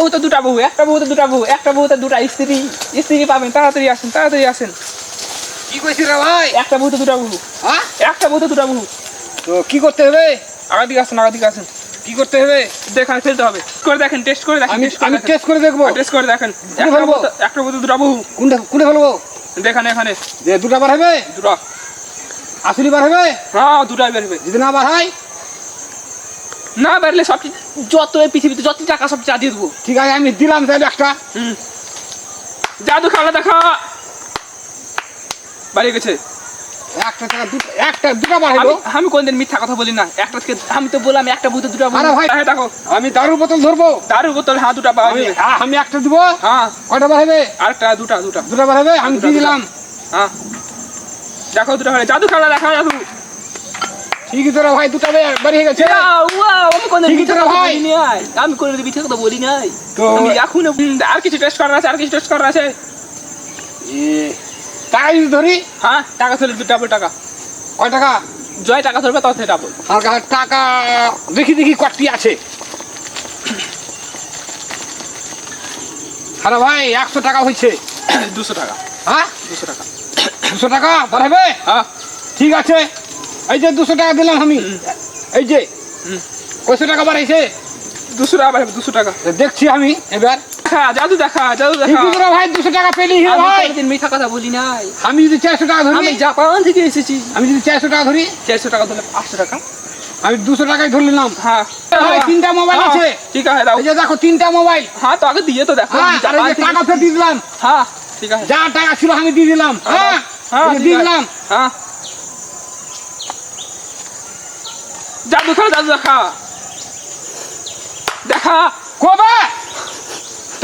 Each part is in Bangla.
বহুতে দুটা বহু, একটা বহুতে দুটা বহু, একটা বহুতে দুটা স্ত্রী, স্ত্রী পাবেন, তাড়াতাড়ি আসেন, তাড়াতাড়ি আসেন। কি কইছিস রে ভাই? একটা বহুতে দুটা বহু, হ্যাঁ একটা বহুতে দুটা বহু। তো কি করতে হবে? আগের দিকে আসেন, আগের দিকে আসেন। কি করতে হবে? দেখান, ফেলতে হবে। করে দেখেন, টেস্ট করে দেখেন, আমি টেস্ট করে দেখবো। টেস্ট করে দেখেন। কোনটা ফেলবো? একটা বহুতে দুটা বহু। কোনটা ফেলবো? দেখান এখানে যে দুটা বার হবে? দুটা। আসলে বার হবে? হ্যাঁ, দুটাই বেরবে। যদি না বার হয়? না বেরলে সব যত এই পৃথিবীতে যত টাকা সব চা দিয়ে দেবো। ঠিক আছে, আমি দিলাম তাহলে একটা। জাদু খেলা দেখা বাড়ি গেছে। একটা দুটা বার হলো। আমি কোনদিন মিথ্যা কথা বলি না। একটা থেকে আমি তো বললাম একটা বুঝতে দুটা। আরে ভাই দেখো, আমি দারুর বোতল ধরবো। দারুর বোতল, হ্যাঁ দুটা পাওয়া যাবে। আমি একটা দিব। হ্যাঁ, কয়টা বার হবে? আরেকটা দুটা দুটা দুটা বার হবে, আমি দিয়ে দিলাম। হ্যাঁ দেখো দুটা হলে জাদু খেলা দেখা, জাদু। ঠিকই তো রে ভাই, দুটা বাড়ি গেছে। আমি কোনদিন ঠিকই তো মিথ্যা রে কথা ভাই। বলি নাই। আমি কোনদিন মিথ্যা কথা বলি নাই। তো আমি এখন আর কিছু টেস্ট করার আছে, আর কিছু টেস্ট করার আছে। টাকা যদি ধরি? হ্যাঁ, টাকা ধরলে ডাবল টাকা। কয় টাকা? জয় টাকা ধরবে তার থেকে ডাবল। আর টাকা দেখি কটি আছে। আরে ভাই 100 টাকা হয়েছে। 200 টাকা। হ্যাঁ 200 টাকা। 200 টাকা বার হবে? হ্যাঁ ঠিক আছে, এই যে 200 টাকা দিলাম আমি। এই যে কয়শো টাকা বাড়াইছে? 200 টাকা বাড়বে, 200 টাকা। দেখছি আমি এবার। দেখা, জাদু দেখা, জাদু দেখা। ঠিকই তো রে ভাই, 200 টাকা পেলি হে আমি ভাই। কোনদিন মিথ্যা কথা বলি নাই। আমি যদি 400 টাকা ধরি? আমি জাপান থেকে এসেছি। আমি যদি 400 টাকা ধরি? 400 টাকা ধরলে 800 টাকা। আমি 200 টাকায় ধরে নিলাম। হ্যাঁ ভাই 3টা মোবাইল আছে। ঠিক আছে দাও। এই যে দেখো 3টা মোবাইল। হ্যাঁ তো আগে দিয়ে তো দেখো। হ্যাঁ, আর এই যে টাকা ফেরত দিয়ে দিলাম। হ্যাঁ ঠিক আছে। যা টাকা ছিল আমি দিয়ে দিলাম। হ্যাঁ হ্যাঁ এই যে দিয়ে দিলাম। হ্যাঁ জাদু খেলা, জাদু দেখা। দেখা কবে?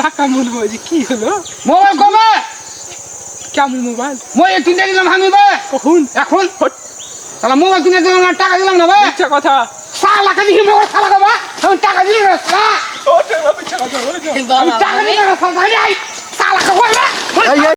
টাকা বলবো যে কি হলো? মোবাইল কবে? কেমন মোবাইল? মই 3টা দিলাম আমি বে। কখন? এখন হট, তাহলে মোবাইল কিনে দিলাম না, টাকা দিলাম না বে। মিথ্যা কথা। সালা কালি মোবাইল সালা কবা? আমি টাকা দিলাম না। ও মিথ্যা কথা বলেছো। আমি টাকা দিলাম না সালা।